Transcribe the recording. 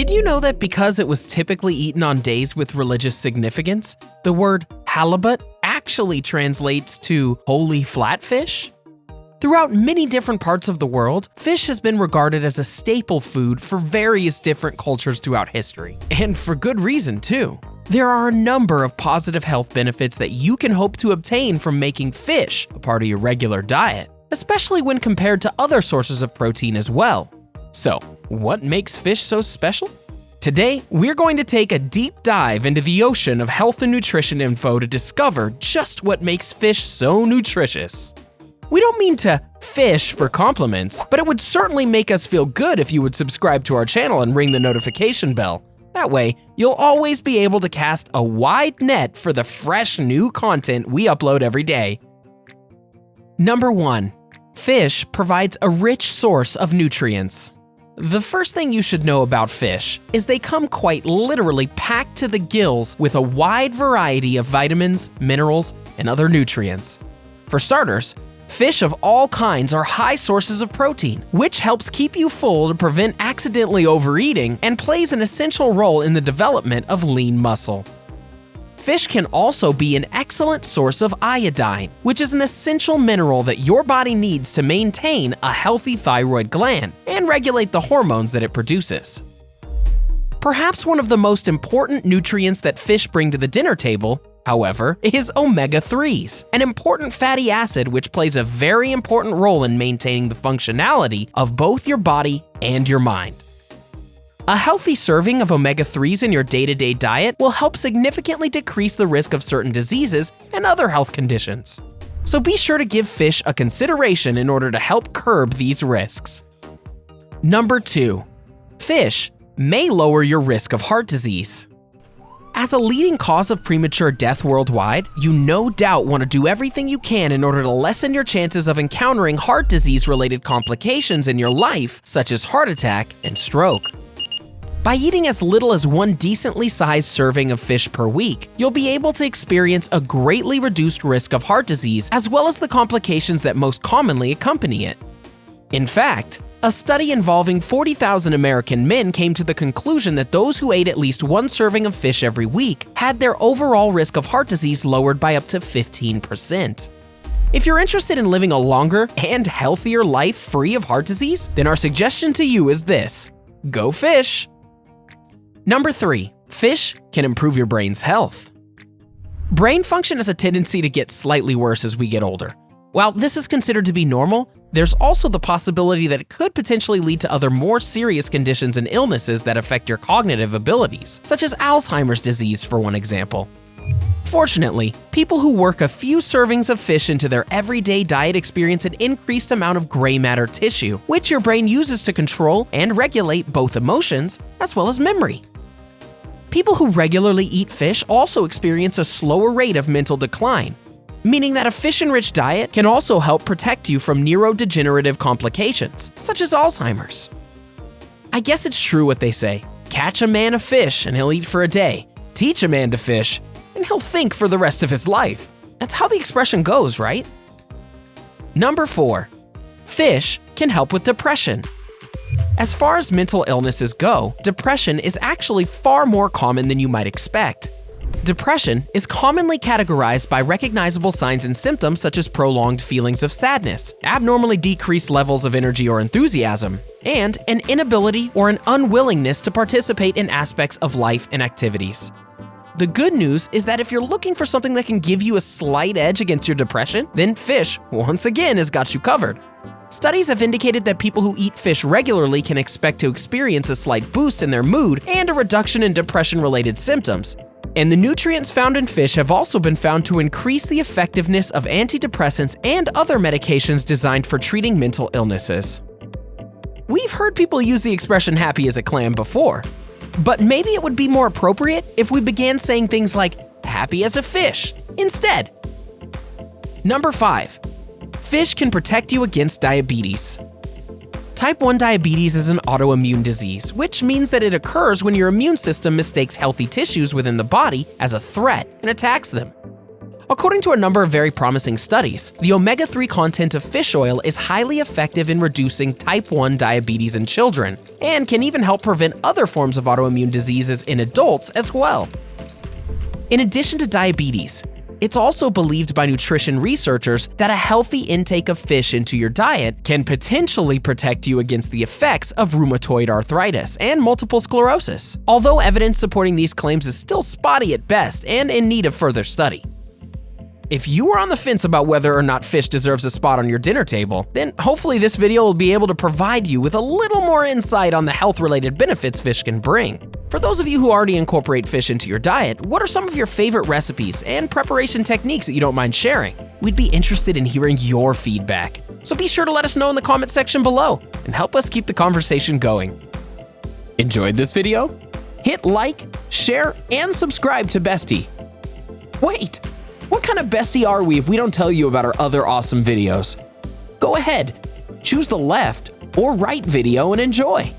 Did you know that because it was typically eaten on days with religious significance, the word halibut actually translates to holy flatfish? Throughout many different parts of the world, fish has been regarded as a staple food for various different cultures throughout history, and for good reason too. There are a number of positive health benefits that you can hope to obtain from making fish a part of your regular diet, especially when compared to other sources of protein as well. So, what makes fish so special? Today, we're going to take a deep dive into the ocean of health and nutrition info to discover just what makes fish so nutritious. We don't mean to fish for compliments, but it would certainly make us feel good if you would subscribe to our channel and ring the notification bell. That way, you'll always be able to cast a wide net for the fresh new content we upload every day. Number 1. Fish provides a rich source of nutrients. The first thing you should know about fish is they come quite literally packed to the gills with a wide variety of vitamins, minerals, and other nutrients. For starters, fish of all kinds are high sources of protein, which helps keep you full to prevent accidentally overeating and plays an essential role in the development of lean muscle. Fish can also be an excellent source of iodine, which is an essential mineral that your body needs to maintain a healthy thyroid gland and regulate the hormones that it produces. Perhaps one of the most important nutrients that fish bring to the dinner table, however, is omega-3s, an important fatty acid which plays a very important role in maintaining the functionality of both your body and your mind. A healthy serving of omega-3s in your day-to-day diet will help significantly decrease the risk of certain diseases and other health conditions. So be sure to give fish a consideration in order to help curb these risks. Number 2. Fish may lower your risk of heart disease. As a leading cause of premature death worldwide, you no doubt want to do everything you can in order to lessen your chances of encountering heart disease-related complications in your life, such as heart attack and stroke. By eating as little as one decently sized serving of fish per week, you'll be able to experience a greatly reduced risk of heart disease as well as the complications that most commonly accompany it. In fact, a study involving 40,000 American men came to the conclusion that those who ate at least one serving of fish every week had their overall risk of heart disease lowered by up to 15%. If you're interested in living a longer and healthier life free of heart disease, then our suggestion to you is this: go fish! Number 3. Fish can improve your brain's health. Brain function has a tendency to get slightly worse as we get older. While this is considered to be normal, there's also the possibility that it could potentially lead to other more serious conditions and illnesses that affect your cognitive abilities, such as Alzheimer's disease for one example. Fortunately, people who work a few servings of fish into their everyday diet experience an increased amount of gray matter tissue, which your brain uses to control and regulate both emotions as well as memory. People who regularly eat fish also experience a slower rate of mental decline, meaning that a fish-enriched diet can also help protect you from neurodegenerative complications, such as Alzheimer's. I guess it's true what they say: catch a man a fish and he'll eat for a day, teach a man to fish and he'll think for the rest of his life. That's how the expression goes, right? Number 4. Fish can help with depression. As far as mental illnesses go, depression is actually far more common than you might expect. Depression is commonly categorized by recognizable signs and symptoms such as prolonged feelings of sadness, abnormally decreased levels of energy or enthusiasm, and an inability or an unwillingness to participate in aspects of life and activities. The good news is that if you're looking for something that can give you a slight edge against your depression, then fish, once again, has got you covered. Studies have indicated that people who eat fish regularly can expect to experience a slight boost in their mood and a reduction in depression-related symptoms. And the nutrients found in fish have also been found to increase the effectiveness of antidepressants and other medications designed for treating mental illnesses. We've heard people use the expression happy as a clam before, but maybe it would be more appropriate if we began saying things like happy as a fish instead. Number 5. Fish can protect you against diabetes. Type 1 diabetes is an autoimmune disease, which means that it occurs when your immune system mistakes healthy tissues within the body as a threat and attacks them. According to a number of very promising studies, the omega-3 content of fish oil is highly effective in reducing type 1 diabetes in children, and can even help prevent other forms of autoimmune diseases in adults as well. In addition to diabetes, it's also believed by nutrition researchers that a healthy intake of fish into your diet can potentially protect you against the effects of rheumatoid arthritis and multiple sclerosis, although evidence supporting these claims is still spotty at best and in need of further study. If you are on the fence about whether or not fish deserves a spot on your dinner table, then hopefully this video will be able to provide you with a little more insight on the health-related benefits fish can bring. For those of you who already incorporate fish into your diet, what are some of your favorite recipes and preparation techniques that you don't mind sharing? We'd be interested in hearing your feedback, so be sure to let us know in the comment section below and help us keep the conversation going. Enjoyed this video? Hit like, share, and subscribe to Bestie. Wait! What kind of bestie are we if we don't tell you about our other awesome videos? Go ahead, choose the left or right video and enjoy.